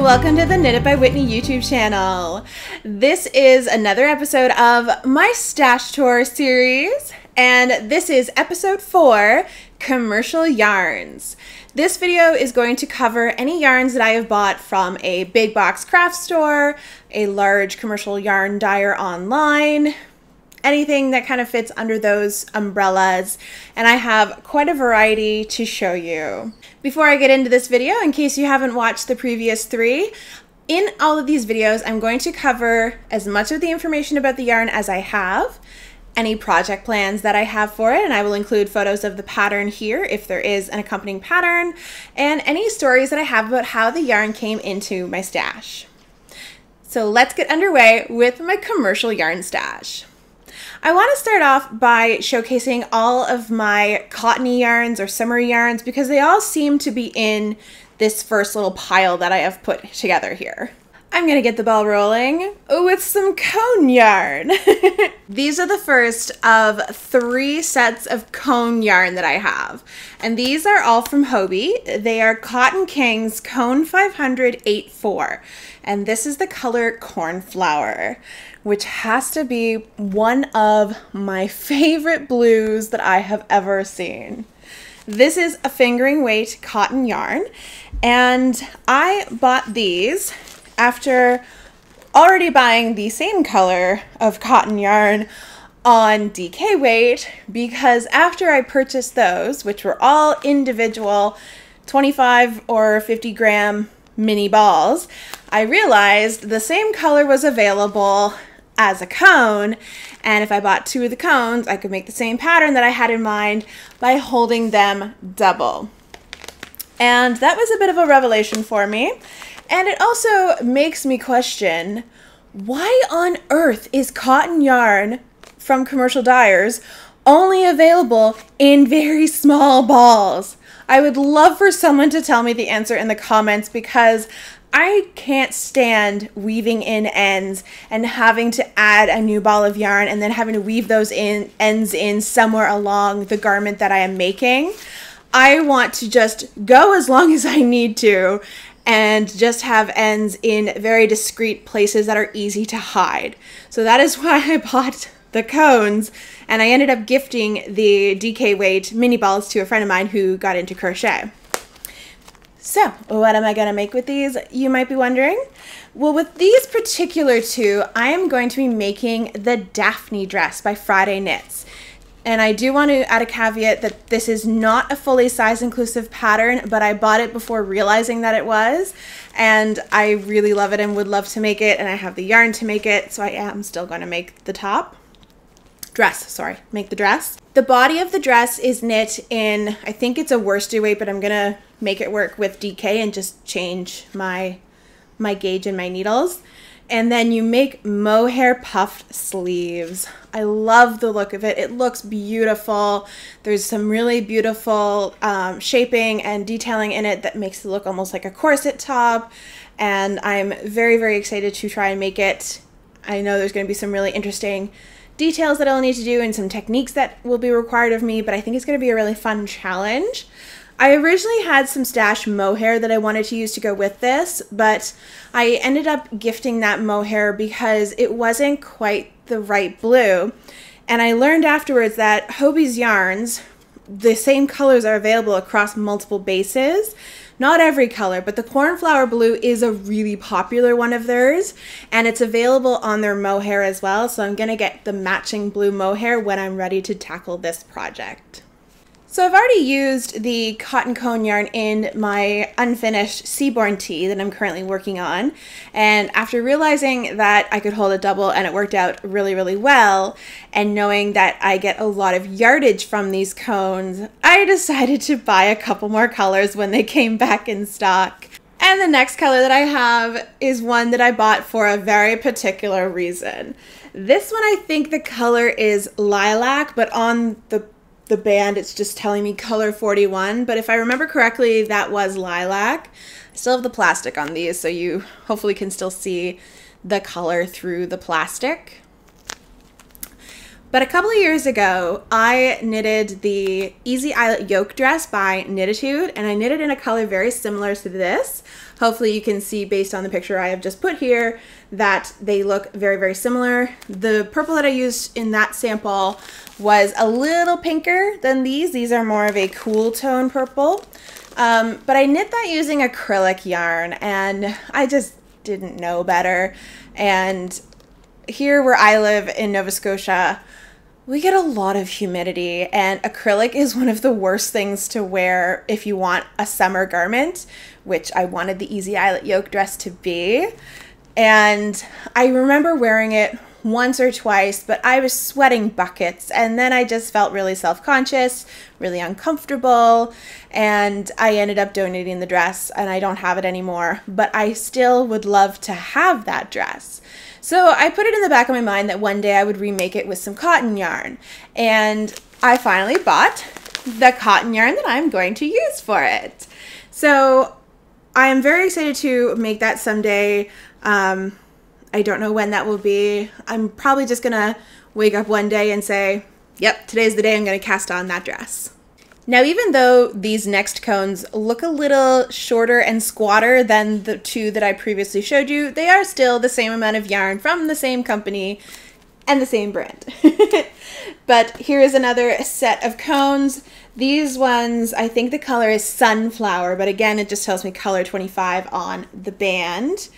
welcome to the Knit It by Whitney YouTube channel. This is another episode of my Stash Tour series, and this is episode 4, Commercial Yarns. This video is going to cover any yarns that I have bought from a big box craft store, a large commercial yarn dyer online, anything that kind of fits under those umbrellas, and I have quite a variety to show you. Before I get into this video, in case you haven't watched the previous 3, in all of these videos I'm going to cover as much of the information about the yarn as I have, any project plans that I have for it, and I will include photos of the pattern here if there is an accompanying pattern, and any stories that I have about how the yarn came into my stash. So let's get underway with my commercial yarn stash. I want to start off by showcasing all of my cottony yarns or summer yarns because they all seem to be in this first little pile that I have put together here. I'm going to get the ball rolling with some cone yarn. These are the first of 3 sets of cone yarn that I have, and these are all from Hobie. They are Cotton Kings Cone 500 8/4, and this is the color Cornflower, which has to be one of my favorite blues that I have ever seen. This is a fingering weight cotton yarn, and I bought these after already buying the same color of cotton yarn on DK weight, because after I purchased those, which were all individual 25 or 50 gram mini balls, I realized the same color was available as a cone, and if I bought 2 of the cones, I could make the same pattern that I had in mind by holding them double. And that was a bit of a revelation for me. And it also makes me question, why on earth is cotton yarn from commercial dyers only available in very small balls? I would love for someone to tell me the answer in the comments, because I can't stand weaving in ends and having to add a new ball of yarn and then having to weave those ends in somewhere along the garment that I am making. I want to just go as long as I need to and just have ends in very discreet places that are easy to hide. So that is why I bought the cones, and I ended up gifting the DK weight mini balls to a friend of mine who got into crochet. So what am I going to make with these, you might be wondering? Well, with these particular 2, I am going to be making the Daphne dress by Friday Knits. And I do want to add a caveat that this is not a fully size inclusive pattern, but I bought it before realizing that it was, and I really love it and would love to make it, and I have the yarn to make it, so I am still going to make the make the dress. The body of the dress is knit in, I think it's a worsted weight, but I'm going to make it work with DK and just change my gauge and my needles. And then you make mohair puffed sleeves. I love the look of it. It looks beautiful. There's some really beautiful shaping and detailing in it that makes it look almost like a corset top. And I'm very, very excited to try and make it. I know there's going to be some really interesting details that I'll need to do and some techniques that will be required of me, but I think it's going to be a really fun challenge. I originally had some stash mohair that I wanted to use to go with this, but I ended up gifting that mohair because it wasn't quite the right blue. And I learned afterwards that Hobie's yarns, the same colors are available across multiple bases. Not every color, but the Cornflower blue is a really popular one of theirs, and it's available on their mohair as well, so I'm going to get the matching blue mohair when I'm ready to tackle this project. So I've already used the cotton cone yarn in my unfinished Seaborn tee that I'm currently working on, and after realizing that I could hold a double and it worked out really, really well, and knowing that I get a lot of yardage from these cones, I decided to buy a couple more colors when they came back in stock. And the next color that I have is one that I bought for a very particular reason. This one, I think the color is lilac, but on the band it's just telling me color 41, but if I remember correctly, that was lilac. I still have the plastic on these, so you hopefully can still see the color through the plastic. But a couple of years ago, I knitted the Easy Eyelet Yoke dress by Knititude, and I knitted in a color very similar to this, hopefully you can see based on the picture I have just put here that they look very, very similar. The purple that I used in that sample was a little pinker than these. These are more of a cool tone purple. But I knit that using acrylic yarn, and I just didn't know better. And here where I live in Nova Scotia, we get a lot of humidity, and acrylic is one of the worst things to wear if you want a summer garment, which I wanted the Easy Eyelet yoke dress to be. And I remember wearing it once or twice, but I was sweating buckets, and then I just felt really self-conscious, really uncomfortable, and I ended up donating the dress, and I don't have it anymore, but I still would love to have that dress. So I put it in the back of my mind that one day I would remake it with some cotton yarn, and I finally bought the cotton yarn that I'm going to use for it. So I am very excited to make that someday. I don't know when that will be. I'm probably just gonna wake up one day and say, yep, today's the day I'm gonna cast on that dress. Now, even though these next cones look a little shorter and squatter than the two that I previously showed you, they are still the same amount of yarn from the same company and the same brand. But here is another set of cones. These ones, I think the color is Sunflower, but again, it just tells me color 25 on the band.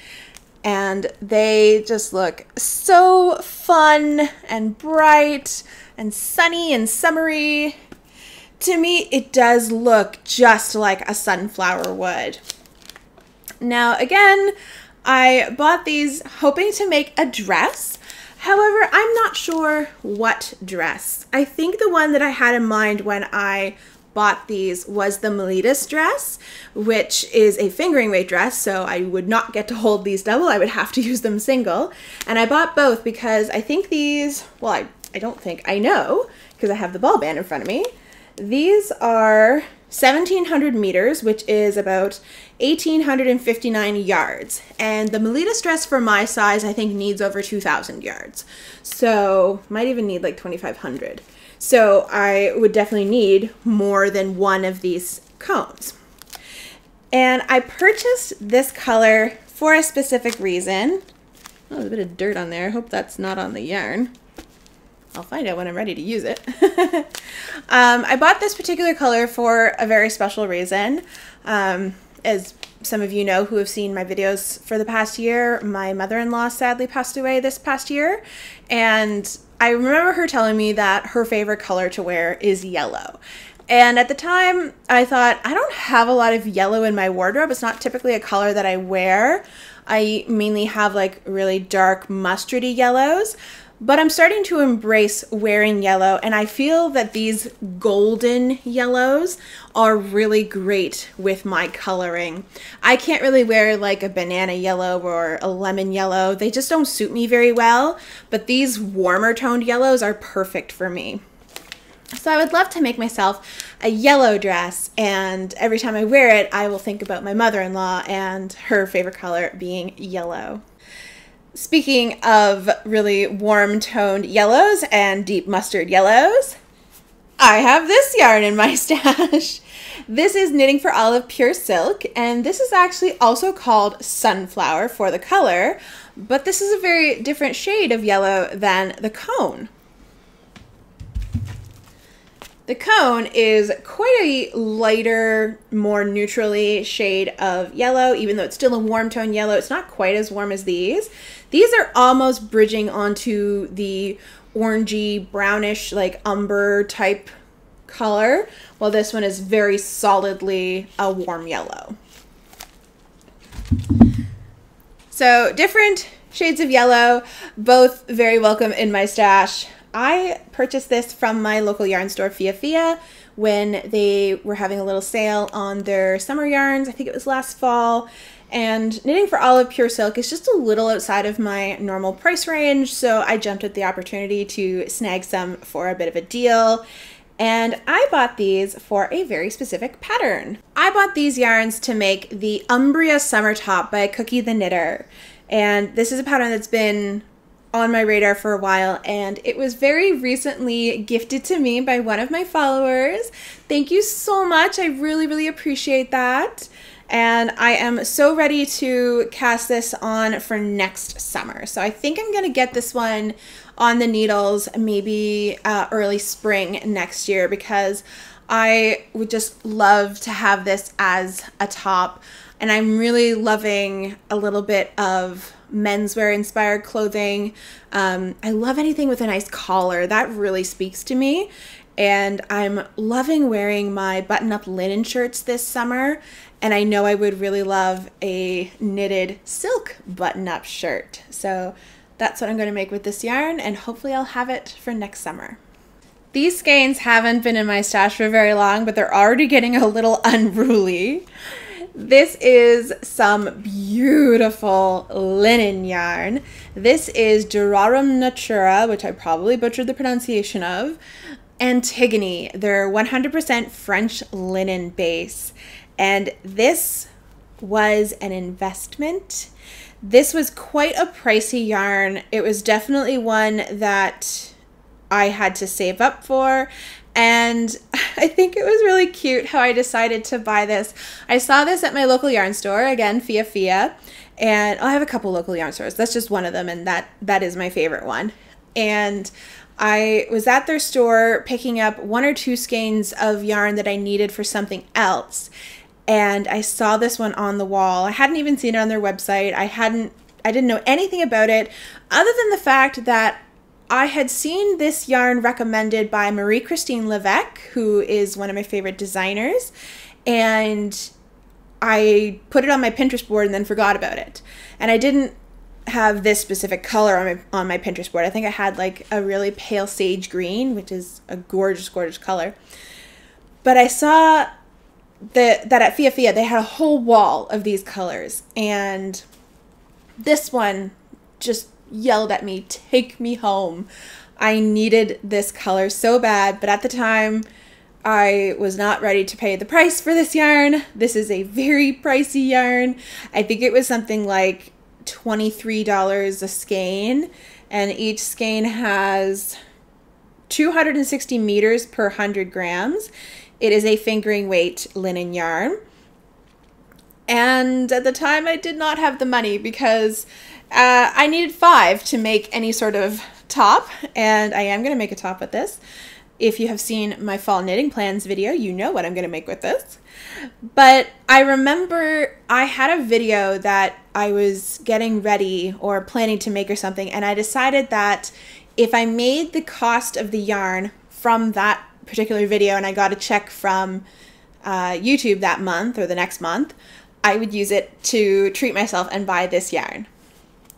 And they just look so fun and bright and sunny and summery. To me, it does look just like a sunflower would. Now, again, I bought these hoping to make a dress. However, I'm not sure what dress. I think the one that I had in mind when I bought these was the Leibowitz dress, which is a fingering weight dress, so I would not get to hold these double. I would have to use them single. And I bought both because I think these, well, I don't think, I know, because I have the ball band in front of me. These are 1,700 meters, which is about 1,859 yards. And the Leibowitz dress for my size, I think, needs over 2,000 yards. So might even need like 2,500. So I would definitely need more than one of these cones. And I purchased this color for a specific reason. Oh, there's a bit of dirt on there. I hope that's not on the yarn. I'll find out when I'm ready to use it. I bought this particular color for a very special reason. As some of you know who have seen my videos for the past year, my mother-in-law sadly passed away this past year. And I remember her telling me that her favorite color to wear is yellow. And at the time, I thought, I don't have a lot of yellow in my wardrobe. It's not typically a color that I wear. I mainly have like really dark mustardy yellows. But I'm starting to embrace wearing yellow, and I feel that these golden yellows are really great with my coloring. I can't really wear like a banana yellow or a lemon yellow. They just don't suit me very well, but these warmer toned yellows are perfect for me. So I would love to make myself a yellow dress, and every time I wear it, I will think about my mother-in-law and her favorite color being yellow. Speaking of really warm-toned yellows and deep mustard yellows, I have this yarn in my stash. This is Knitting for Olive Pure Silk, and this is actually also called Sunflower for the color, but this is a very different shade of yellow than the cone. The cone is quite a lighter, more neutrally shade of yellow, even though it's still a warm tone yellow. It's not quite as warm as these. These are almost bridging onto the orangey, brownish, like umber type color, while this one is very solidly a warm yellow. So different shades of yellow, both very welcome in my stash. I purchased this from my local yarn store, Fia, when they were having a little sale on their summer yarns. I think it was last fall. And Knitting for Olive Pure Silk is just a little outside of my normal price range, so I jumped at the opportunity to snag some for a bit of a deal. And I bought these for a very specific pattern. I bought these yarns to make the Umbria Summer Top by Cookie the Knitter. And this is a pattern that's been on my radar for a while, and it was very recently gifted to me by one of my followers. Thank you so much. I really, really appreciate that. and I am so ready to cast this on for next summer. So I think I'm going to get this one on the needles maybe early spring next year, because I would just love to have this as a top. And I'm really loving a little bit of menswear inspired clothing. I love anything with a nice collar. That really speaks to me. And I'm loving wearing my button-up linen shirts this summer. And I know I would really love a knitted silk button-up shirt. So that's what I'm going to make with this yarn, and hopefully I'll have it for next summer. These skeins haven't been in my stash for very long, but they're already getting a little unruly. This is some beautiful linen yarn. This is Durum Nura, which I probably butchered the pronunciation of, Antigone. They're 100% French linen base. And this was an investment. This was quite a pricey yarn. It was definitely one that I had to save up for. And I think it was really cute how I decided to buy this. I saw this at my local yarn store, again, Fia. And I have a couple local yarn stores. That's just one of them, and that is my favorite one. And I was at their store picking up 1 or 2 skeins of yarn that I needed for something else. And I saw this one on the wall. I hadn't even seen it on their website. I didn't know anything about it, other than the fact that I had seen this yarn recommended by Marie-Christine Levesque, who is one of my favorite designers. And I put it on my Pinterest board and then forgot about it. And I didn't have this specific color on my Pinterest board. I think I had like a really pale sage green, which is a gorgeous, gorgeous color. But I saw that at Fia they had a whole wall of these colors, and this one just yelled at me, take me home. I needed this color so bad, but at the time I was not ready to pay the price for this yarn. This is a very pricey yarn. I think it was something like $23 a skein, and each skein has 260 meters per 100 grams. It is a fingering weight linen yarn. And at the time I did not have the money, because I needed 5 to make any sort of top, and I am going to make a top with this. If you have seen my fall knitting plans video, you know what I'm going to make with this. But I remember I had a video that I was getting ready or planning to make or something, and I decided that if I made the cost of the yarn from that particular video and I got a check from YouTube that month or the next month, I would use it to treat myself and buy this yarn.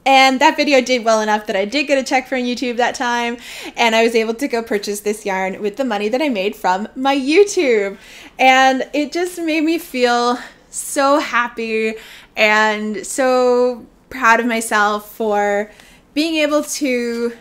And that video did well enough that I did get a check from YouTube that time, and I was able to go purchase this yarn with the money that I made from my YouTube. And it just made me feel so happy and so proud of myself for being able to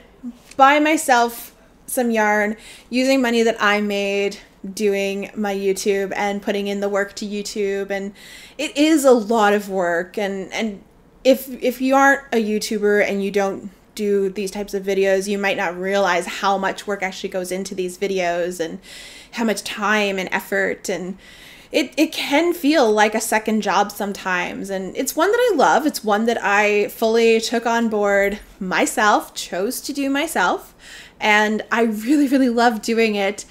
buy myself some yarn using money that I made doing my YouTube and putting in the work to YouTube. And it is a lot of work, and if you aren't a YouTuber and you don't do these types of videos, you might not realize how much work actually goes into these videos and how much time and effort, and it can feel like a second job sometimes. And it's one that I love. It's one that I fully took on board myself, chose to do myself, and I really, really love doing it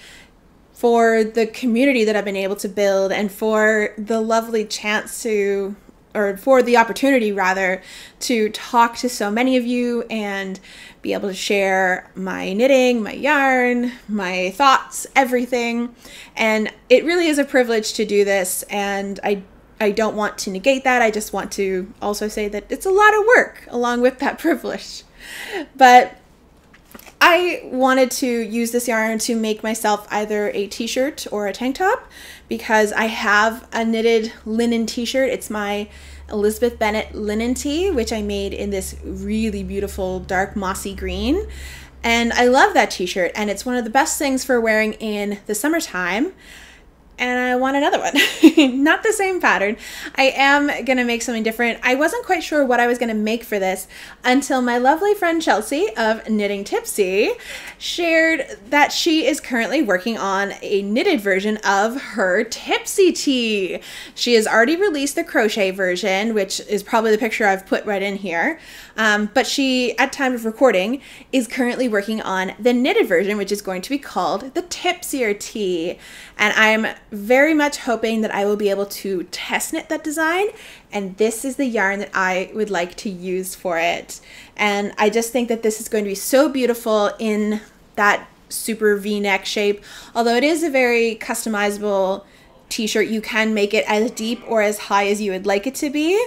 for the community that I've been able to build, and for the lovely chance to, or for the opportunity rather, to talk to so many of you and be able to share my knitting, my yarn, my thoughts, everything. And it really is a privilege to do this, and I don't want to negate that. I just want to also say that it's a lot of work along with that privilege. But I wanted to use this yarn to make myself either a t-shirt or a tank top, because I have a knitted linen t-shirt. It's my Elizabeth Bennet linen tee, which I made in this really beautiful dark mossy green. And I love that t-shirt, and it's one of the best things for wearing in the summertime. and I want another one. Not the same pattern. I am going to make something different. I wasn't quite sure what I was going to make for this until my lovely friend Chelsea of Knitting Tipsy shared that she is currently working on a knitted version of her Tipsy tee. She has already released the crochet version, which is probably the picture I've put right in here. But she, at time of recording, is currently working on the knitted version, which is going to be called the Tipsier tee. And I'm very much hoping that I will be able to test knit that design. And this is the yarn that I would like to use for it. And I just think that this is going to be so beautiful in that super V-neck shape. Although it is a very customizable t-shirt, you can make it as deep or as high as you would like it to be.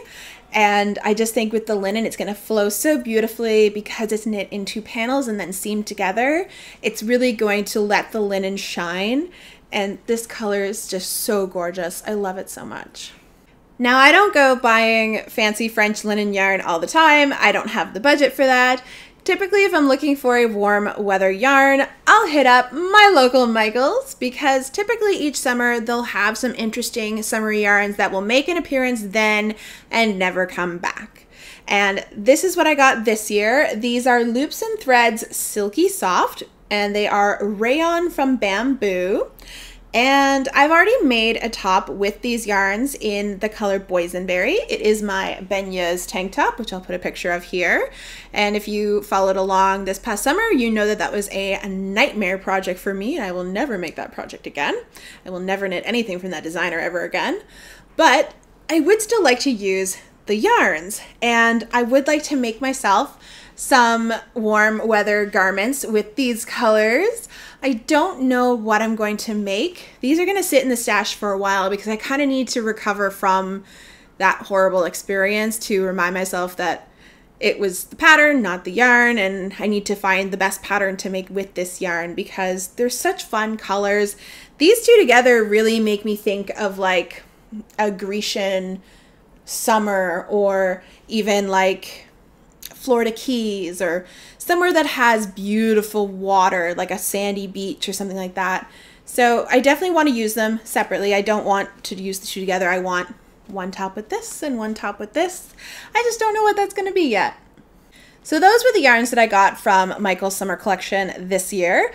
And I just think with the linen, it's going to flow so beautifully because it's knit in 2 panels and then seamed together. It's really going to let the linen shine. And this color is just so gorgeous. I love it so much. Now, I don't go buying fancy French linen yarn all the time. I don't have the budget for that. Typically, if I'm looking for a warm weather yarn, I'll hit up my local Michaels because typically each summer they'll have some interesting summer yarns that will make an appearance then and never come back. And this is what I got this year. These are Loops and Threads Silky Soft, and they are rayon from bamboo. And I've already made a top with these yarns in the color Boysenberry. It is my Beignets tank top, which I'll put a picture of here. And if you followed along this past summer, you know that that was a nightmare project for me. I will never make that project again. I will never knit anything from that designer ever again. But I would still like to use the yarns, and I would like to make myself some warm weather garments with these colors. I don't know what I'm going to make. These are going to sit in the stash for a while because I kind of need to recover from that horrible experience to remind myself that it was the pattern, not the yarn, and I need to find the best pattern to make with this yarn because they're such fun colors. These two together really make me think of like a Grecian summer or even like Florida Keys or somewhere that has beautiful water, like a sandy beach or something like that. So I definitely want to use them separately. I don't want to use the two together. I want one top with this and one top with this. I just don't know what that's going to be yet. So those were the yarns that I got from Michael's summer collection this year.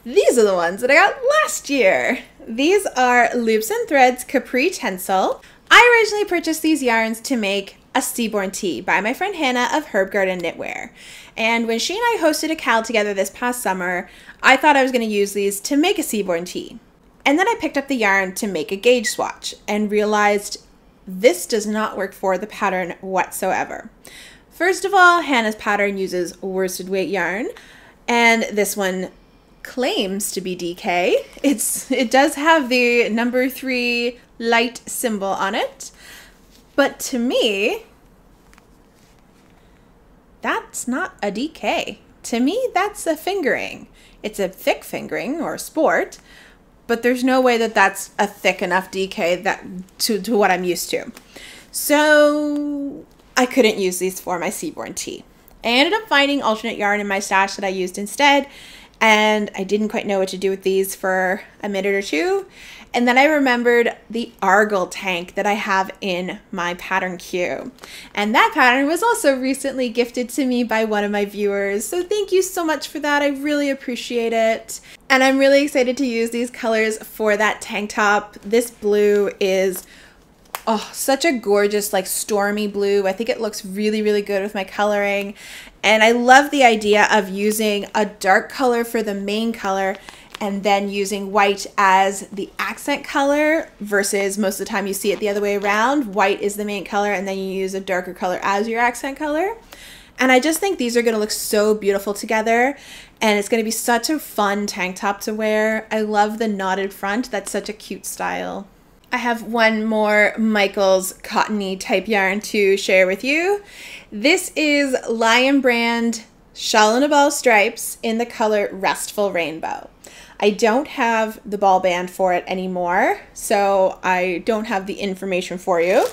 These are the ones that I got last year. These are Loops and Threads Capri Tencel. I originally purchased these yarns to make a Seaborn tee by my friend Hannah of Herb Garden Knitwear. And when she and I hosted a cal together this past summer, I thought I was going to use these to make a Seaborn tee. And then I picked up the yarn to make a gauge swatch and realized this does not work for the pattern whatsoever. First of all, Hannah's pattern uses worsted weight yarn, and this one claims to be DK. It does have the number 3 light symbol on it. But to me, that's not a DK. To me, that's a fingering. It's a thick fingering or sport, but there's no way that that's a thick enough DK that to what I'm used to. So I couldn't use these for my Seaborn tee. I ended up finding alternate yarn in my stash that I used instead, and I didn't quite know what to do with these for a minute or two. And then I remembered the Argyle tank that I have in my pattern queue. And that pattern was also recently gifted to me by one of my viewers. So thank you so much for that. I really appreciate it. And I'm really excited to use these colors for that tank top. This blue is such a gorgeous, like stormy blue. I think it looks really, really good with my coloring. And I love the idea of using a dark color for the main color and then using white as the accent color versus most of the time you see it the other way around. White is the main color and then you use a darker color as your accent color. And I just think these are going to look so beautiful together, and it's going to be such a fun tank top to wear. I love the knotted front. That's such a cute style. I have one more Michael's cottony type yarn to share with you. This is Lion Brand Shawl and a Ball Stripes in the color Restful Rainbow. I don't have the ball band for it anymore, so I don't have the information for you.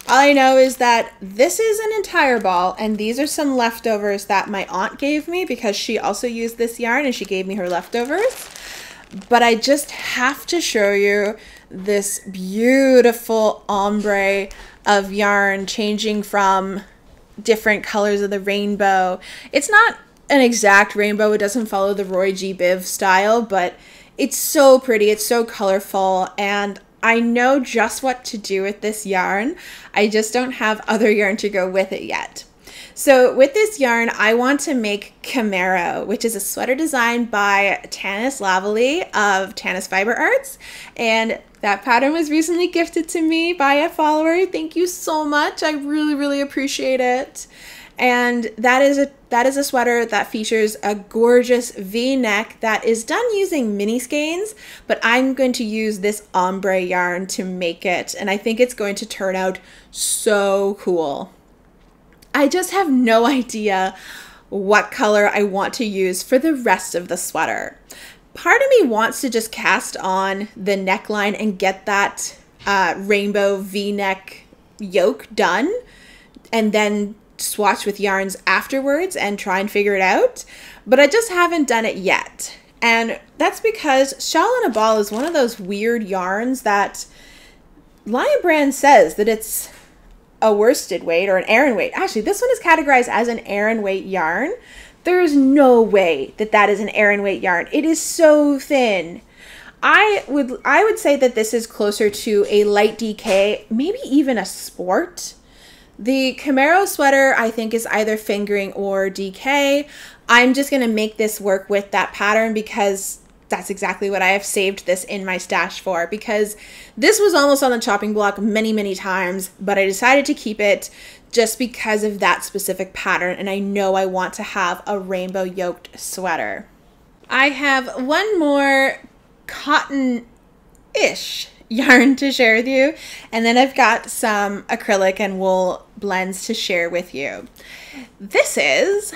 All I know is that this is an entire ball, and these are some leftovers that my aunt gave me because she also used this yarn and she gave me her leftovers. But I just have to show you this beautiful ombre of yarn, changing from different colors of the rainbow. It's not an exact rainbow. It doesn't follow the Roy G. Biv style, but it's so pretty. It's so colorful, and I know just what to do with this yarn. I just don't have other yarn to go with it yet. So with this yarn, I want to make Camaro, which is a sweater designed by Tanis Lavely of Tanis Fiber Arts. And that pattern was recently gifted to me by a follower. Thank you so much. I really, really appreciate it. And that is a sweater that features a gorgeous V-neck that is done using mini skeins, but I'm going to use this ombre yarn to make it. And I think it's going to turn out so cool. I just have no idea what color I want to use for the rest of the sweater. Part of me wants to just cast on the neckline and get that rainbow V-neck yoke done, and then swatch with yarns afterwards and try and figure it out. But I just haven't done it yet. And that's because Shawl on a Ball is one of those weird yarns that Lion Brand says that it's a worsted weight or an Aran weight. Actually, this one is categorized as an Aran weight yarn. There is no way that that is an Aran weight yarn. It is so thin. I would say that this is closer to a light DK, maybe even a sport. The Camaro sweater, I think, is either fingering or DK. I'm just going to make this work with that pattern because that's exactly what I have saved this in my stash for, because this was almost on the chopping block many, many times, but I decided to keep it just because of that specific pattern, and I know I want to have a rainbow yoked sweater. I have one more cotton-ish yarn to share with you, and then I've got some acrylic and wool blends to share with you. This is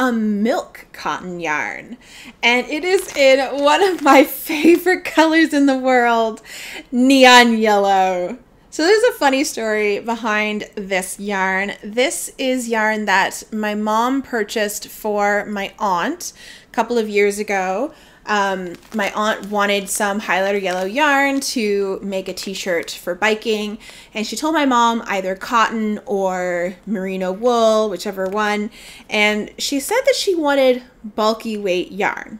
a milk cotton yarn, and it is in one of my favorite colors in the world, neon yellow. So there's a funny story behind this yarn. This is yarn that my mom purchased for my aunt a couple of years ago. My aunt wanted some highlighter yellow yarn to make a t-shirt for biking, and she told my mom either cotton or merino wool, whichever one, and she said that she wanted bulky weight yarn.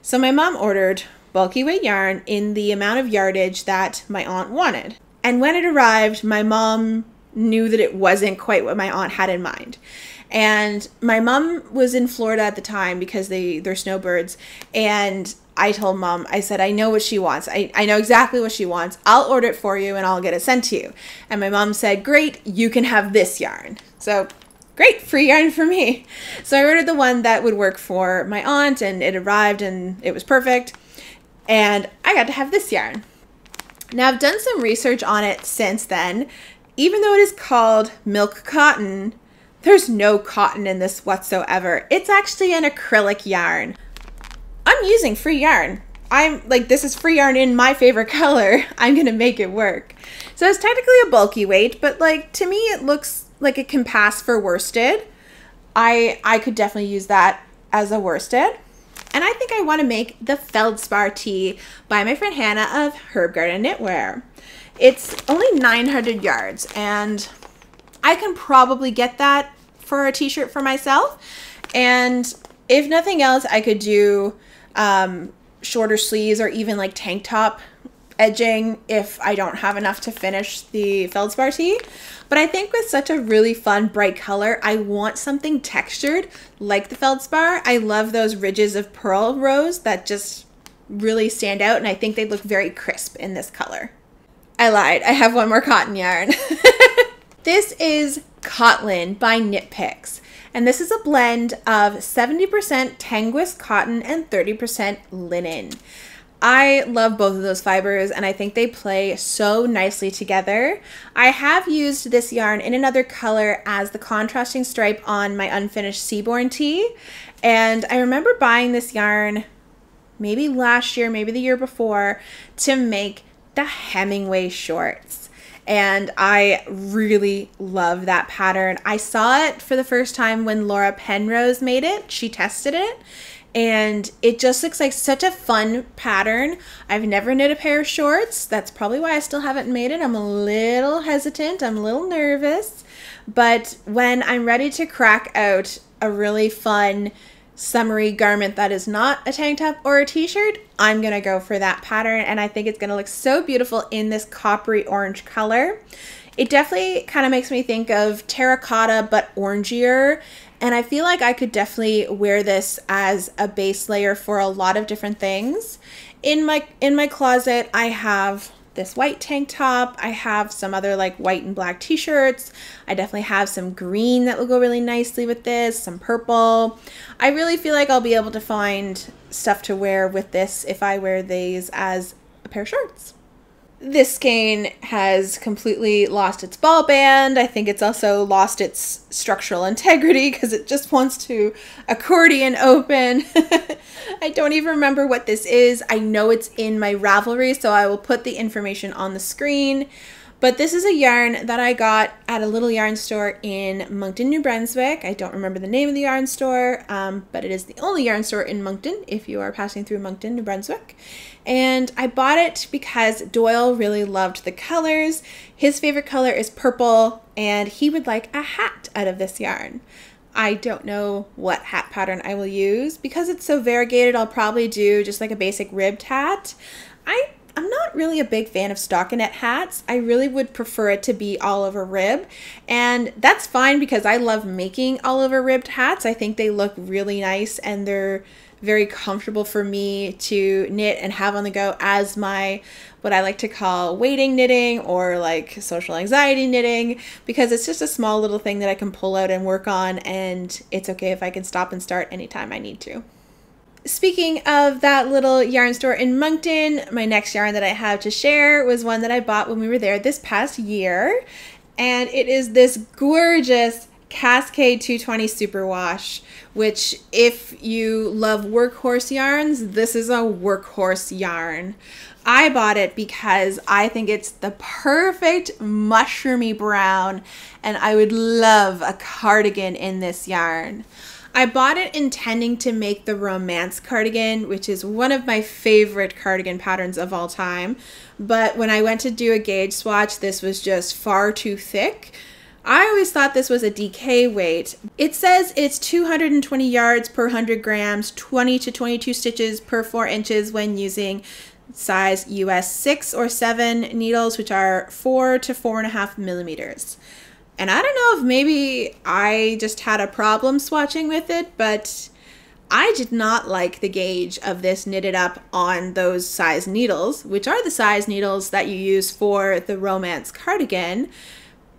So my mom ordered bulky weight yarn in the amount of yardage that my aunt wanted. And when it arrived, my mom knew that it wasn't quite what my aunt had in mind. And my mom was in Florida at the time because they're snowbirds. And I told mom, I said, I know what she wants. I know exactly what she wants. I'll order it for you and I'll get it sent to you. And my mom said, great, you can have this yarn. So great, free yarn for me. So I ordered the one that would work for my aunt, and it arrived and it was perfect. And I got to have this yarn. Now I've done some research on it since then. Even though it is called milk cotton, there's no cotton in this whatsoever. It's actually an acrylic yarn. I'm using free yarn. I'm like, this is free yarn in my favorite color. I'm gonna make it work. So it's technically a bulky weight, but like, to me, it looks like it can pass for worsted. I could definitely use that as a worsted. And I think I want to make the Feldspar tee by my friend Hannah of Herb Garden Knitwear. It's only 900 yards, and I can probably get that for a t-shirt for myself. And if nothing else, I could do shorter sleeves or even like tank top edging if I don't have enough to finish the Feldspar tee. But I think with such a really fun bright color, I want something textured like the Feldspar. I love those ridges of pearl rose that just really stand out, and I think they look very crisp in this color. I lied, I have one more cotton yarn. This is Cotlin by Nitpicks, and this is a blend of 70% Tenguis cotton and 30% linen. I love both of those fibers, and I think they play so nicely together. I have used this yarn in another color as the contrasting stripe on my unfinished Seaborn tee, and I remember buying this yarn maybe last year, maybe the year before, to make the Hemingway shorts. And I really love that pattern. I saw it for the first time when Laura Penrose made it. She tested it. and it just looks like such a fun pattern. I've never knit a pair of shorts. That's probably why I still haven't made it. I'm a little hesitant. I'm a little nervous. But when I'm ready to crack out a really fun summery garment that is not a tank top or a t-shirt, I'm gonna go for that pattern, and I think it's gonna look so beautiful in this coppery orange color. It definitely kind of makes me think of terracotta but orangier, and I feel like I could definitely wear this as a base layer for a lot of different things. In my closet, I have this white tank top. I have some other like white and black t-shirts. I definitely have some green that will go really nicely with this, some purple. I really feel like I'll be able to find stuff to wear with this if I wear these as a pair of shorts. This skein has completely lost its ball band. I think it's also lost its structural integrity because it just wants to accordion open. I don't even remember what this is. I know it's in my Ravelry, so I will put the information on the screen. But this is a yarn that I got at a little yarn store in Moncton, New Brunswick. I don't remember the name of the yarn store, but it is the only yarn store in Moncton if you are passing through Moncton, New Brunswick. And I bought it because Doyle really loved the colors. His favorite color is purple, and he would like a hat out of this yarn. I don't know what hat pattern I will use. Because it's so variegated, I'll probably do just like a basic ribbed hat. I'm not really a big fan of stockinette hats. I really would prefer it to be all over rib, and that's fine because I love making all over ribbed hats. I think they look really nice and they're very comfortable for me to knit and have on the go as my, what I like to call waiting knitting or like social anxiety knitting, because it's just a small little thing that I can pull out and work on, and it's okay if I can stop and start anytime I need to. Speaking of that little yarn store in Moncton, my next yarn that I have to share was one that I bought when we were there this past year, and it is this gorgeous Cascade 220 Superwash, which if you love workhorse yarns, this is a workhorse yarn. I bought it because I think it's the perfect mushroomy brown, and I would love a cardigan in this yarn. I bought it intending to make the romance cardigan, which is one of my favorite cardigan patterns of all time. But when I went to do a gauge swatch, this was just far too thick. I always thought this was a DK weight. It says it's 220 yards per 100 grams, 20 to 22 stitches per 4 inches when using size US 6 or 7 needles, which are 4 to 4.5 millimeters. And I don't know if maybe I just had a problem swatching with it, but I did not like the gauge of this knitted up on those size needles, which are the size needles that you use for the romance cardigan.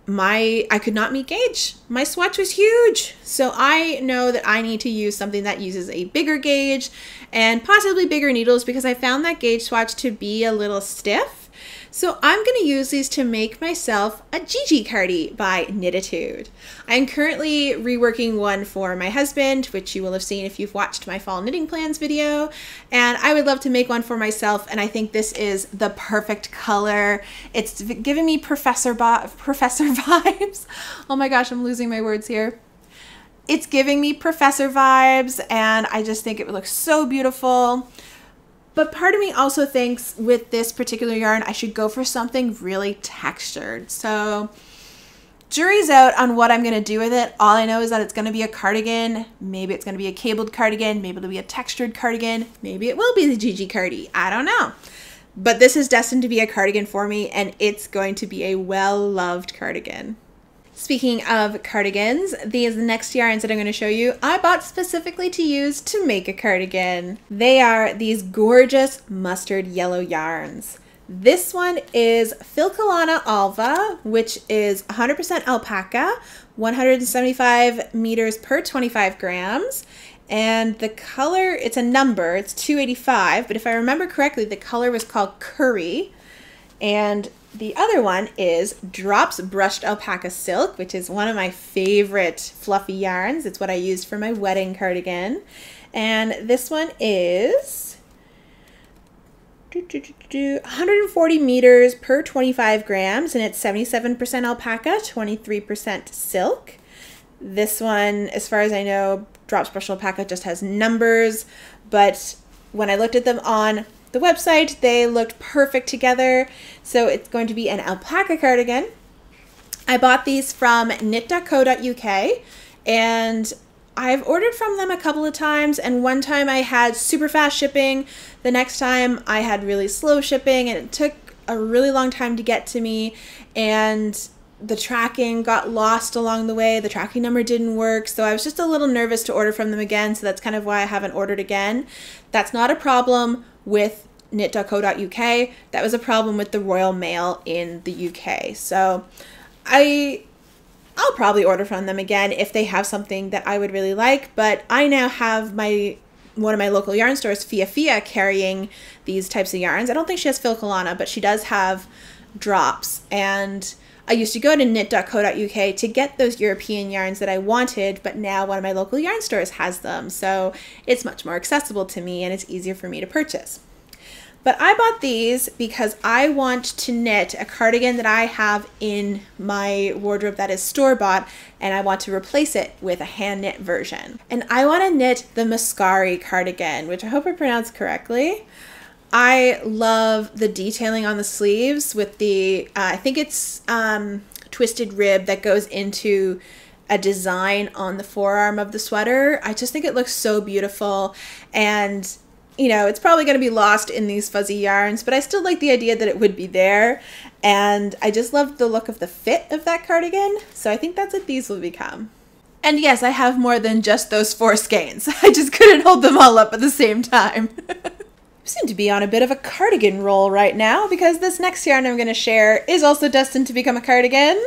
I could not meet gauge. My swatch was huge. So I know that I need to use something that uses a bigger gauge and possibly bigger needles, because I found that gauge swatch to be a little stiff. So I'm going to use these to make myself a Gigi Cardi by Knititude. I'm currently reworking one for my husband, which you will have seen if you've watched my fall knitting plans video, and I would love to make one for myself, and I think this is the perfect color. It's giving me professor vibes. Oh my gosh, I'm losing my words here. It's giving me professor vibes, and I just think it looks so beautiful. But part of me also thinks with this particular yarn, I should go for something really textured. So jury's out on what I'm going to do with it. All I know is that it's going to be a cardigan. Maybe it's going to be a cabled cardigan. Maybe it'll be a textured cardigan. Maybe it will be the Gigi Cardi. I don't know. But this is destined to be a cardigan for me, and it's going to be a well-loved cardigan. Speaking of cardigans, these next yarns that I'm going to show you, I bought specifically to use to make a cardigan. They are these gorgeous mustard yellow yarns. This one is Filcolana Alva, which is 100% alpaca, 175 meters per 25 grams. And the color, it's a number, it's 285, but if I remember correctly, the color was called Curry. And the other one is Drops Brushed Alpaca Silk, which is one of my favorite fluffy yarns. It's what I used for my wedding cardigan. And this one is 140 meters per 25 grams, and it's 77% alpaca, 23% silk. This one, as far as I know, Drop Special Alpaca just has numbers, but when I looked at them on the website, they looked perfect together. So it's going to be an alpaca cardigan. I bought these from knit.co.uk, and I've ordered from them a couple of times, and one time I had super fast shipping. The next time I had really slow shipping, and it took a really long time to get to me, and the tracking got lost along the way. The tracking number didn't work, so I was just a little nervous to order from them again, so that's kind of why I haven't ordered again. That's not a problem with knit.co.uk. That was a problem with the Royal Mail in the UK. So I'll probably order from them again if they have something that I would really like, but I now have one of my local yarn stores, Fia, carrying these types of yarns. I don't think she has Filcolana, but she does have drops, and I used to go to knit.co.uk to get those European yarns that I wanted, but now one of my local yarn stores has them, so it's much more accessible to me and it's easier for me to purchase. But I bought these because I want to knit a cardigan that I have in my wardrobe that is store-bought, and I want to replace it with a hand-knit version. And I want to knit the Mascari cardigan, which I hope I pronounced correctly. I love the detailing on the sleeves with the, I think it's twisted rib that goes into a design on the forearm of the sweater. I just think it looks so beautiful, and you know, it's probably going to be lost in these fuzzy yarns, but I still like the idea that it would be there, and I just love the look of the fit of that cardigan, so I think that's what these will become. And yes, I have more than just those 4 skeins. I just couldn't hold them all up at the same time. Seem to be on a bit of a cardigan roll right now, because this next yarn I'm going to share is also destined to become a cardigan.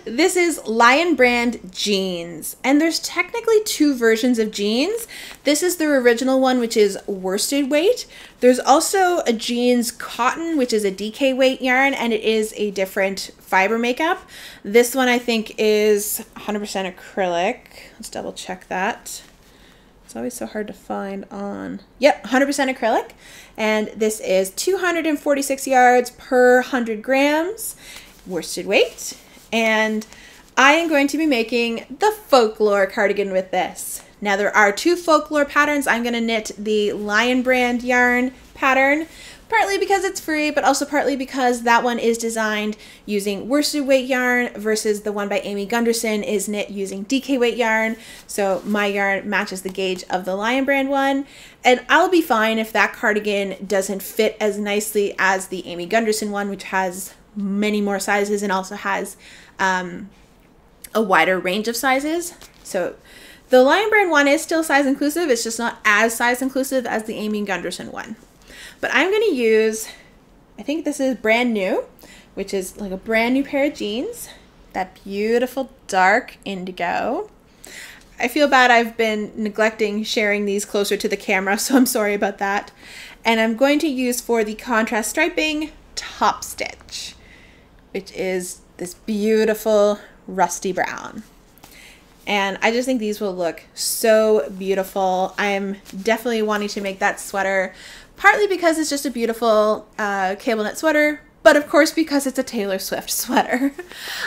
This is Lion Brand Jeans, and there's technically 2 versions of jeans. This is the original one, which is worsted weight. There's also a jeans cotton, which is a DK weight yarn, and it is a different fiber makeup. This one I think is 100% acrylic. Let's double check that. It's always so hard to find on. Yep, 100% acrylic. And this is 246 yards per 100 grams, worsted weight. And I am going to be making the Folklore cardigan with this. Now there are 2 Folklore patterns. I'm going to knit the Lion Brand yarn pattern, partly because it's free, but also partly because that one is designed using worsted weight yarn versus the one by Amy Gunderson is knit using DK weight yarn. So my yarn matches the gauge of the Lion Brand one, and I'll be fine if that cardigan doesn't fit as nicely as the Amy Gunderson one, which has many more sizes and also has a wider range of sizes. So the Lion Brand one is still size inclusive, it's just not as size inclusive as the Amy Gunderson one. But I'm going to use, I think this is Brand New, which is like a brand new pair of jeans. That beautiful dark indigo. I feel bad I've been neglecting sharing these closer to the camera, so I'm sorry about that. And I'm going to use for the contrast striping top stitch, which is this beautiful rusty brown. And I just think these will look so beautiful. I'm definitely wanting to make that sweater, partly because it's just a beautiful cable knit sweater, but of course because it's a Taylor Swift sweater.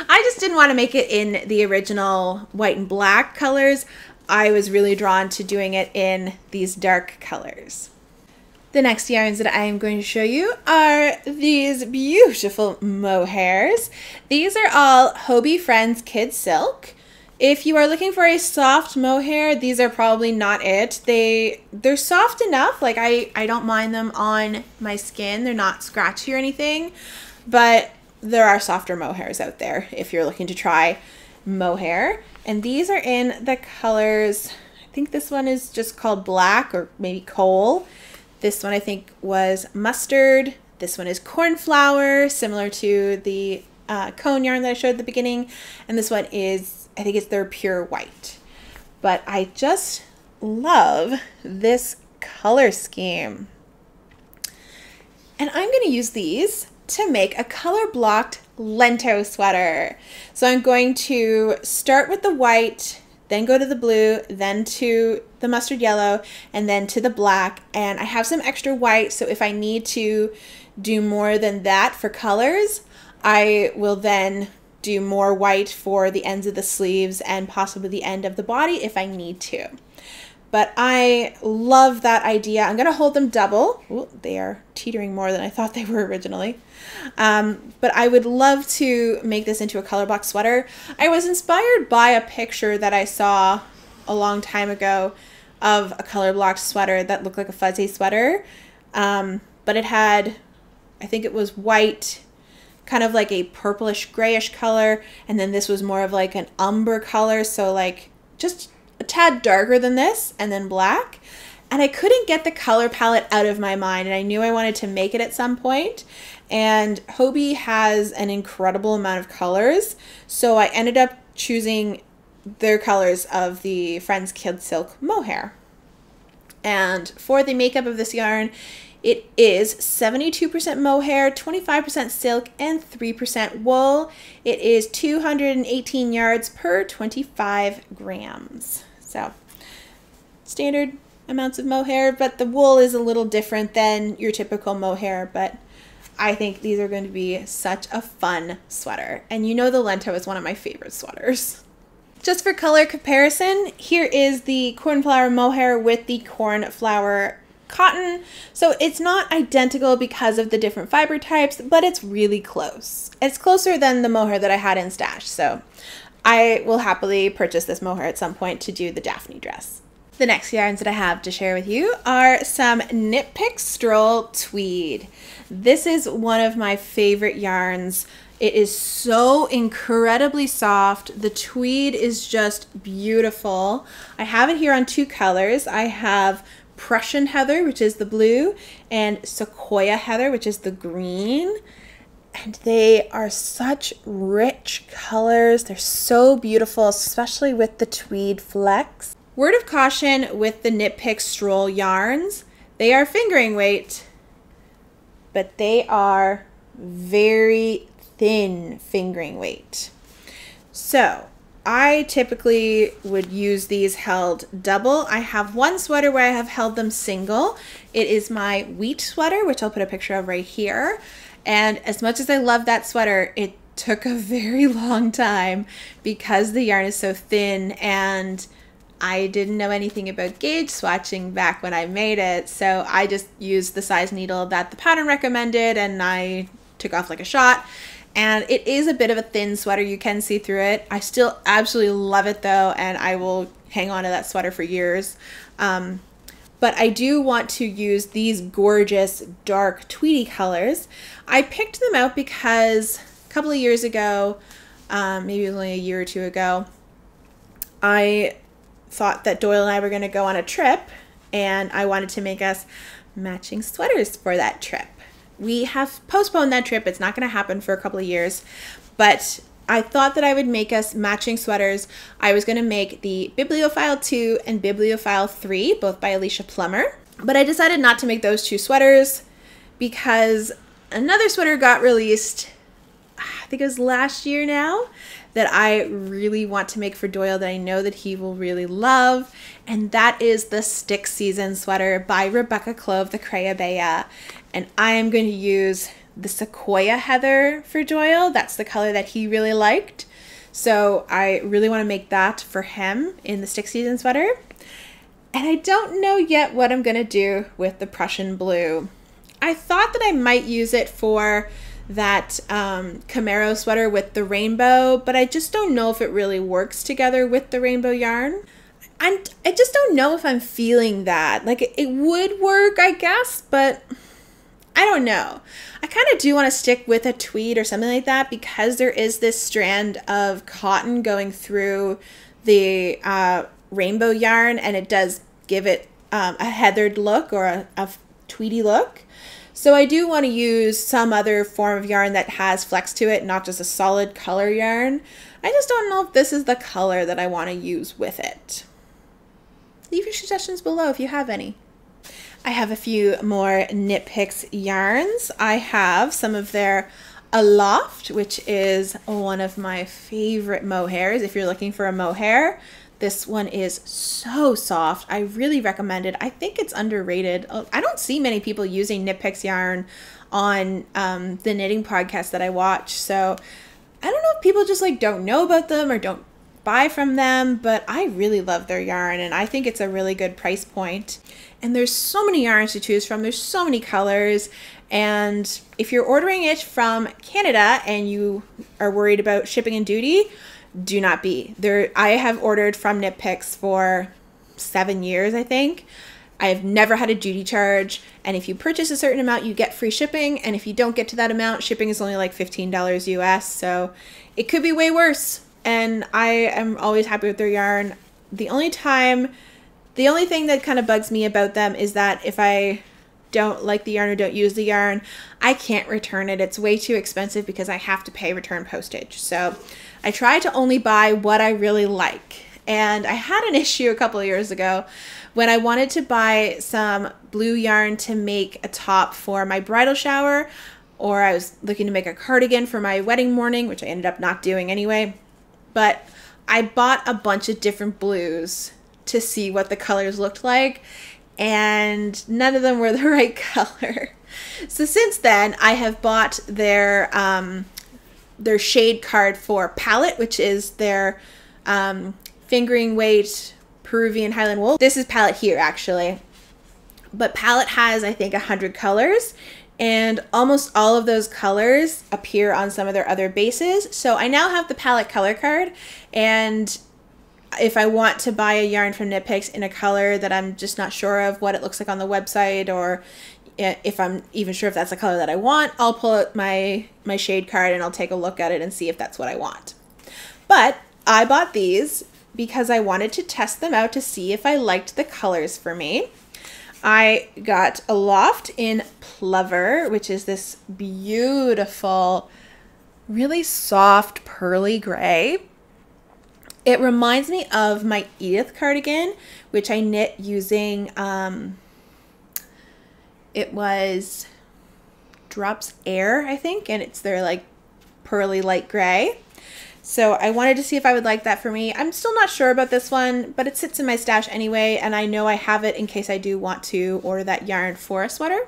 I just didn't want to make it in the original white and black colors. I was really drawn to doing it in these dark colors. The next yarns that I am going to show you are these beautiful mohairs. These are all Hobie Friends Kid Silk. If you are looking for a soft mohair, these are probably not it. They're soft enough, like I don't mind them on my skin. They're not scratchy or anything, but there are softer mohairs out there if you're looking to try mohair. And these are in the colors, I think this one is just called black or maybe coal. This one I think was mustard. This one is cornflower, similar to the cone yarn that I showed at the beginning. And this one is, I think it's their pure white. But I just love this color scheme. And I'm going to use these to make a color blocked lento sweater. So I'm going to start with the white, then go to the blue, then to the mustard yellow, and then to the black. And I have some extra white, so if I need to do more than that for colors, I will then do more white for the ends of the sleeves and possibly the end of the body if I need to. But I love that idea. I'm going to hold them double. Ooh, they are teetering more than I thought they were originally. But I would love to make this into a color block sweater. I was inspired by a picture that I saw a long time ago of a color block sweater that looked like a fuzzy sweater. But it had, I think it was white, kind of like a purplish grayish color. And then this was more of like an umber color. So like just a tad darker than this, and then black. And I couldn't get the color palette out of my mind, and I knew I wanted to make it at some point. And Hobie has an incredible amount of colors, so I ended up choosing their colors of the Friends Kid Silk mohair. And for the makeup of this yarn, it is 72% mohair, 25% silk, and 3% wool. It is 218 yards per 25 grams. So standard amounts of mohair, but the wool is a little different than your typical mohair. But I think these are going to be such a fun sweater. And you know the Lento is one of my favorite sweaters. Just for color comparison, here is the cornflower mohair with the cornflower cotton. So it's not identical because of the different fiber types, but it's really close. It's closer than the mohair that I had in stash. So I will happily purchase this mohair at some point to do the Daphne dress. The next yarns that I have to share with you are some Nitpicks Stroll Tweed. This is one of my favorite yarns. It is so incredibly soft. The tweed is just beautiful. I have it here on two colors. I have Prussian Heather, which is the blue, and Sequoia Heather, which is the green. And they are such rich colors. They're so beautiful, especially with the tweed flex. Word of caution with the Nitpicks Stroll yarns, they are fingering weight, but they are very thin fingering weight. So I typically would use these held double. I have one sweater where I have held them single. It is my wheat sweater, which I'll put a picture of right here. And as much as I love that sweater, it took a very long time because the yarn is so thin, and I didn't know anything about gauge swatching back when I made it. So I just used the size needle that the pattern recommended, and I took off like a shot. And it is a bit of a thin sweater. You can see through it. I still absolutely love it though, and I will hang on to that sweater for years. But I do want to use these gorgeous dark tweedy colors. I picked them out because a couple of years ago, maybe it was only a year or two ago, I thought that Doyle and I were going to go on a trip, and I wanted to make us matching sweaters for that trip. We have postponed that trip. It's not going to happen for a couple of years, but I thought that I would make us matching sweaters. I was going to make the Bibliophile 2 and Bibliophile 3, both by Alicia Plummer, but I decided not to make those two sweaters because another sweater got released, I think it was last year now, that I really want to make for Doyle that I know that he will really love, and that is the Stick Season sweater by Rebecca Clove, the Crea Bea. And I am going to use the Sequoia Heather for Doyle. That's the color that he really liked. So I really want to make that for him in the Stick Season sweater. And I don't know yet what I'm going to do with the Prussian blue. I thought that I might use it for that Camaro sweater with the rainbow, but I just don't know if it really works together with the rainbow yarn. I just don't know if I'm feeling that. Like it would work, I guess, but I don't know. I kind of do want to stick with a tweed or something like that because there is this strand of cotton going through the rainbow yarn, and it does give it a heathered look or a tweedy look. So I do want to use some other form of yarn that has flex to it, not just a solid color yarn. I just don't know if this is the color that I want to use with it. Leave your suggestions below if you have any. I have a few more Nitpicks yarns. I have some of their Aloft, which is one of my favorite mohairs. If you're looking for a mohair, this one is so soft. I really recommend it. I think it's underrated. I don't see many people using Nitpicks yarn on the knitting podcast that I watch. So I don't know if people just like don't know about them or don't buy from them, but I really love their yarn and I think it's a really good price point. And there's so many yarns to choose from. There's so many colors. And if you're ordering it from Canada and you are worried about shipping and duty, do not be. I have ordered from Nitpicks for 7 years, I think. I have never had a duty charge, and if you purchase a certain amount, you get free shipping, and if you don't get to that amount, shipping is only like $15 US, so it could be way worse, and I am always happy with their yarn. The only thing that kind of bugs me about them is that if I don't like the yarn or don't use the yarn, I can't return it. It's way too expensive because I have to pay return postage. So I try to only buy what I really like. And I had an issue a couple of years ago when I wanted to buy some blue yarn to make a top for my bridal shower, or I was looking to make a cardigan for my wedding morning, which I ended up not doing anyway. But I bought a bunch of different blues to see what the colors looked like, and none of them were the right color. So since then, I have bought their shade card for Palette, which is their fingering weight Peruvian Highland wool. This is Palette here actually, but Palette has I think 100 colors, and almost all of those colors appear on some of their other bases. So I now have the Palette color card, and if I want to buy a yarn from Nitpicks in a color that I'm just not sure of what it looks like on the website, or if I'm even sure if that's the color that I want, I'll pull out my shade card and I'll take a look at it and see if that's what I want. But I bought these because I wanted to test them out to see if I liked the colors for me. I got Aloft in Plover, which is this beautiful, really soft, pearly gray. It reminds me of my Edith cardigan, which I knit using, it was Drops Air, I think, and it's their like pearly light gray. So I wanted to see if I would like that for me. I'm still not sure about this one, but it sits in my stash anyway, and I know I have it in case I do want to order that yarn for a sweater.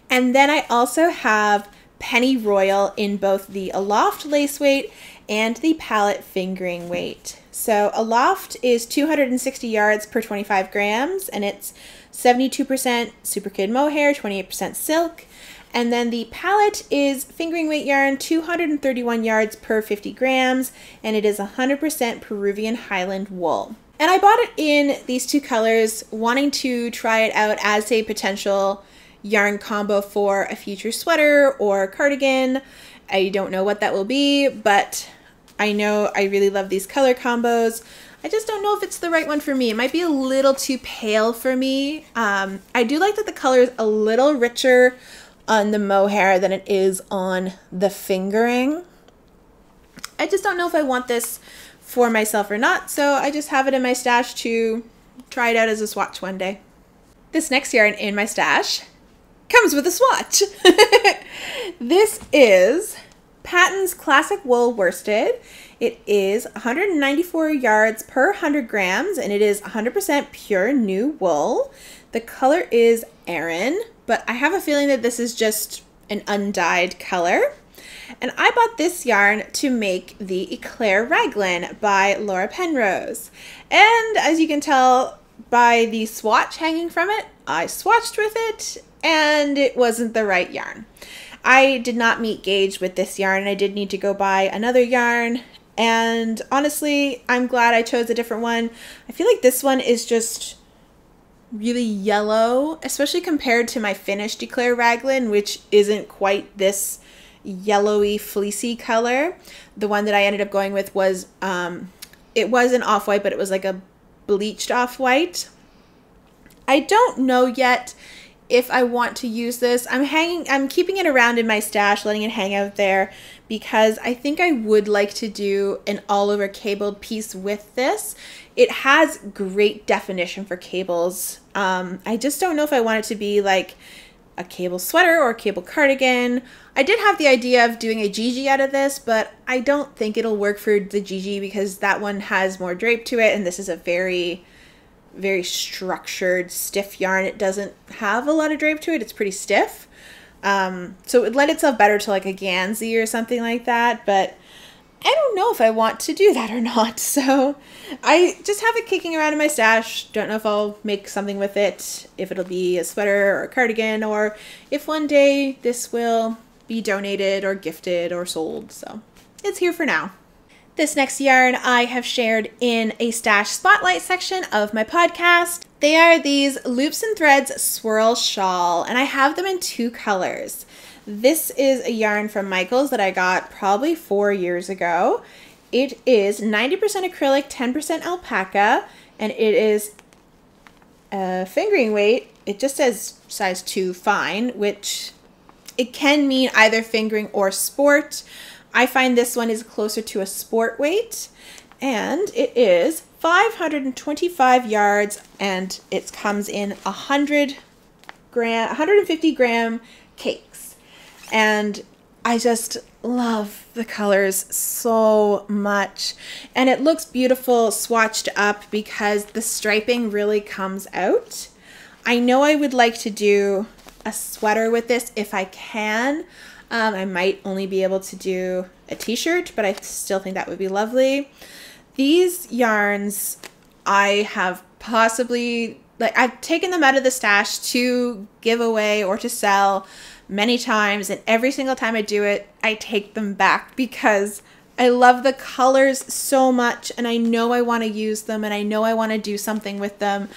And then I also have Penny Royal in both the Aloft lace weight and the Palette fingering weight. So Aloft is 260 yards per 25 grams, and it's 72% Super Kid mohair, 28% silk. And then the Palette is fingering weight yarn, 231 yards per 50 grams, and it is 100% Peruvian Highland wool. And I bought it in these two colors, wanting to try it out as a potential yarn combo for a future sweater or cardigan. I don't know what that will be, but I know I really love these color combos. I just don't know if it's the right one for me. It might be a little too pale for me. I do like that the color is a little richer on the mohair than it is on the fingering. I just don't know if I want this for myself or not, so I just have it in my stash to try it out as a swatch one day. This next yarn in my stash comes with a swatch. This is Patton's Classic Wool Worsted. It is 194 yards per 100 grams, and it is 100% pure new wool. The color is Aran, but I have a feeling that this is just an undyed color. And I bought this yarn to make the Eclair Raglan by Laura Penrose. And as you can tell by the swatch hanging from it, I swatched with it and it wasn't the right yarn. I did not meet gauge with this yarn, and I did need to go buy another yarn. And honestly, I'm glad I chose a different one. I feel like this one is just really yellow, especially compared to my finished Eclair Raglan, which isn't quite this yellowy fleecy color. The one that I ended up going with was it was an off-white, but it was like a bleached off-white. I don't know yet if I want to use this. I'm keeping it around in my stash, letting it hang out there, because I think I would like to do an all over cabled piece with this. It has great definition for cables. I just don't know if I want it to be like a cable sweater or a cable cardigan. I did have the idea of doing a GG out of this, but I don't think it'll work for the GG because that one has more drape to it, and this is a very structured, stiff yarn. It doesn't have a lot of drape to it. It's pretty stiff. So it would lend itself better to like a Gansey or something like that, but I don't know if I want to do that or not. So I just have it kicking around in my stash. Don't know if I'll make something with it, if it'll be a sweater or a cardigan, or if one day this will be donated or gifted or sold. So it's here for now. This next yarn I have shared in a stash spotlight section of my podcast. They are these Loops and Threads Swirl Shawl, and I have them in 2 colors. This is a yarn from Michaels that I got probably 4 years ago. It is 90% acrylic, 10% alpaca, and it is a fingering weight. It just says size 2 fine, which it can mean either fingering or sport. I find this one is closer to a sport weight, and it is 525 yards, and it comes in 150 gram cakes. And I just love the colors so much, and it looks beautiful swatched up because the striping really comes out. I know I would like to do a sweater with this if I can. I might only be able to do a t-shirt, but I still think that would be lovely. These yarns I have possibly, like, I've taken them out of the stash to give away or to sell many times, and every single time I do it, I take them back because I love the colors so much, and I know I want to use them, and I know I want to do something with them.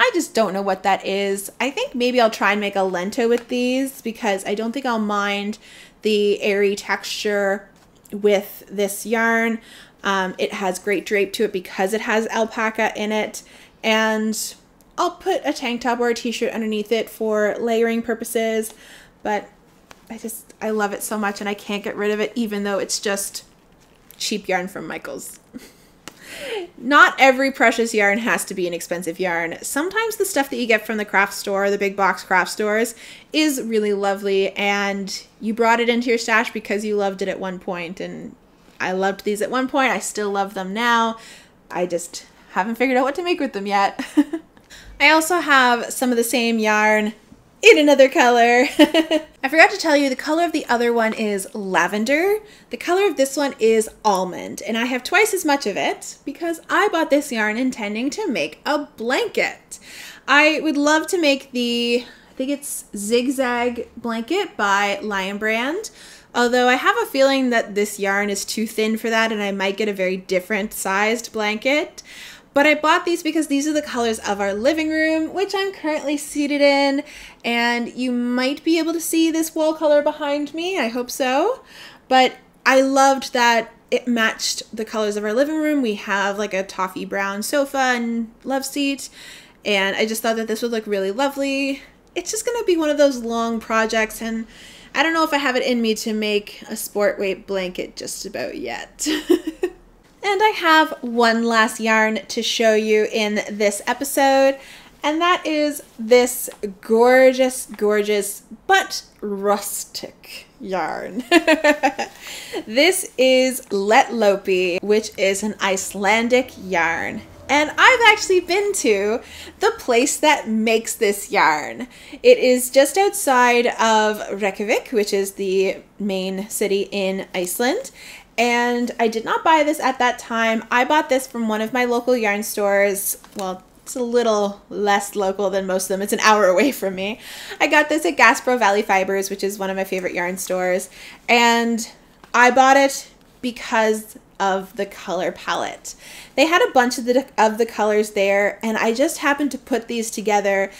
I just don't know what that is. I think maybe I'll try and make a lento with these because I don't think I'll mind the airy texture with this yarn. It has great drape to it because it has alpaca in it, and I'll put a tank top or a t-shirt underneath it for layering purposes. But I love it so much, and I can't get rid of it, even though it's just cheap yarn from Michaels. Not every precious yarn has to be an expensive yarn. Sometimes the stuff that you get from the craft store, the big box craft stores, is really lovely, and you brought it into your stash because you loved it at one point, and I loved these at one point. I still love them now. I just haven't figured out what to make with them yet. I also have some of the same yarn in another color. I forgot to tell you, the color of the other one is lavender. The color of this one is almond, and I have twice as much of it because I bought this yarn intending to make a blanket. I would love to make I think it's Zigzag Blanket by Lion Brand, although I have a feeling that this yarn is too thin for that and I might get a very different sized blanket. But I bought these because these are the colors of our living room, which I'm currently seated in, and you might be able to see this wall color behind me. I hope so. But I loved that it matched the colors of our living room. We have like a toffee brown sofa and love seat, and I just thought that this would look really lovely. It's just going to be one of those long projects, and I don't know if I have it in me to make a sport weight blanket just about yet. And I have one last yarn to show you in this episode, and that is this gorgeous, gorgeous, but rustic yarn. This is Let Lopi, which is an Icelandic yarn. And I've actually been to the place that makes this yarn. It is just outside of Reykjavik, which is the main city in Iceland. And I did not buy this at that time. I bought this from one of my local yarn stores. Well, it's a little less local than most of them. It's an hour away from me. I got this at Gasbro Valley Fibers, which is one of my favorite yarn stores. And I bought it because of the color palette. They had a bunch of the colors there, and I just happened to put these together,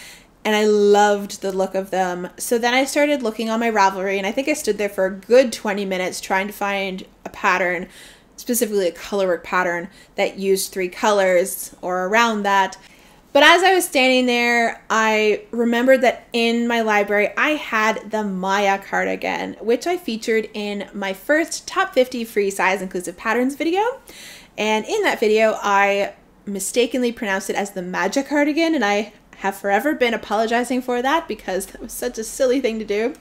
and I loved the look of them. So then I started looking on my Ravelry, and I think I stood there for a good 20 minutes trying to find a pattern, specifically a colorwork pattern that used 3 colors or around that. But as I was standing there, I remembered that in my library I had the Maya cardigan, which I featured in my first top 50 free size inclusive patterns video. And in that video, I mistakenly pronounced it as the Magic cardigan, and I have forever been apologizing for that because that was such a silly thing to do.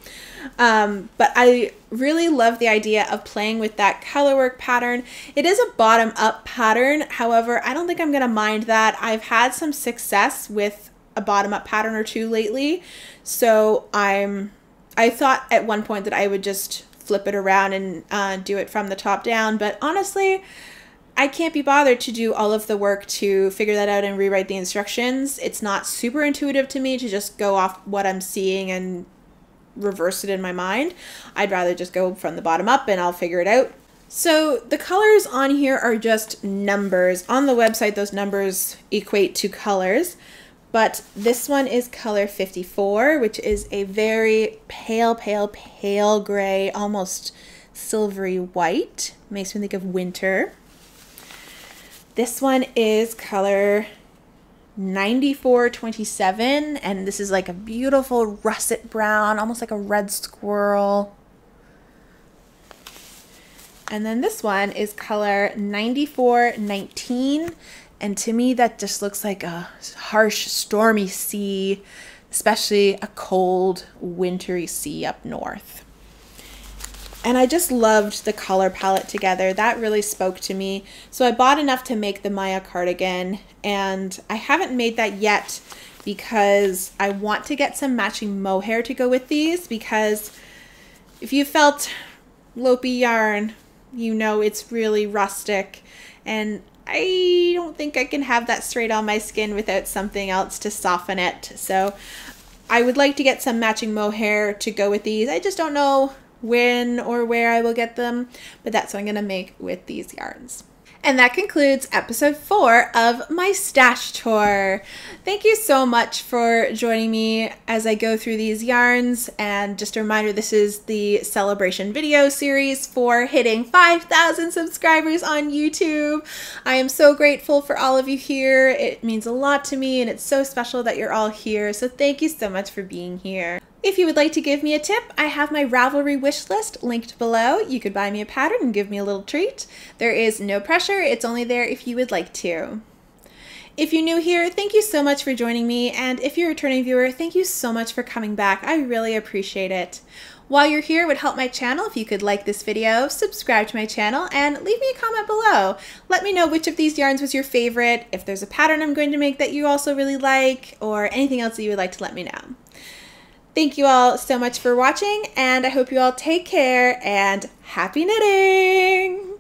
But I really love the idea of playing with that colorwork pattern. It is a bottom-up pattern. However, I don't think I'm gonna mind that. I've had some success with a bottom-up pattern or two lately, so I'm I thought at one point that I would just flip it around and do it from the top down, but honestly, I can't be bothered to do all of the work to figure that out and rewrite the instructions. It's not super intuitive to me to just go off what I'm seeing and reverse it in my mind. I'd rather just go from the bottom up and I'll figure it out. So the colors on here are just numbers. On the website, those numbers equate to colors, but this one is color 54, which is a very pale, pale, pale gray, almost silvery white. Makes me think of winter. This one is color 9427, and this is like a beautiful russet brown, almost like a red squirrel. And then this one is color 9419, and to me that just looks like a harsh, stormy sea, especially a cold, wintry sea up north. And I just loved the color palette together. That really spoke to me. So I bought enough to make the Maya cardigan, and I haven't made that yet because I want to get some matching mohair to go with these, because if you felt Lopi yarn, you know it's really rustic, and I don't think I can have that straight on my skin without something else to soften it. So I would like to get some matching mohair to go with these. I just don't know when or where I will get them, but that's what I'm going to make with these yarns. And that concludes episode 4 of my stash tour. Thank you so much for joining me as I go through these yarns. And just a reminder, this is the celebration video series for hitting 5,000 subscribers on YouTube. I am so grateful for all of you here. It means a lot to me, and it's so special that you're all here. So thank you so much for being here. If you would like to give me a tip, I have my Ravelry wish list linked below. You could buy me a pattern and give me a little treat. There is no pressure, it's only there if you would like to. If you're new here, thank you so much for joining me, and if you're a returning viewer, thank you so much for coming back. I really appreciate it. While you're here, it would help my channel if you could like this video, subscribe to my channel, and leave me a comment below. Let me know which of these yarns was your favorite, if there's a pattern I'm going to make that you also really like, or anything else that you would like to let me know. Thank you all so much for watching, and I hope you all take care and happy knitting!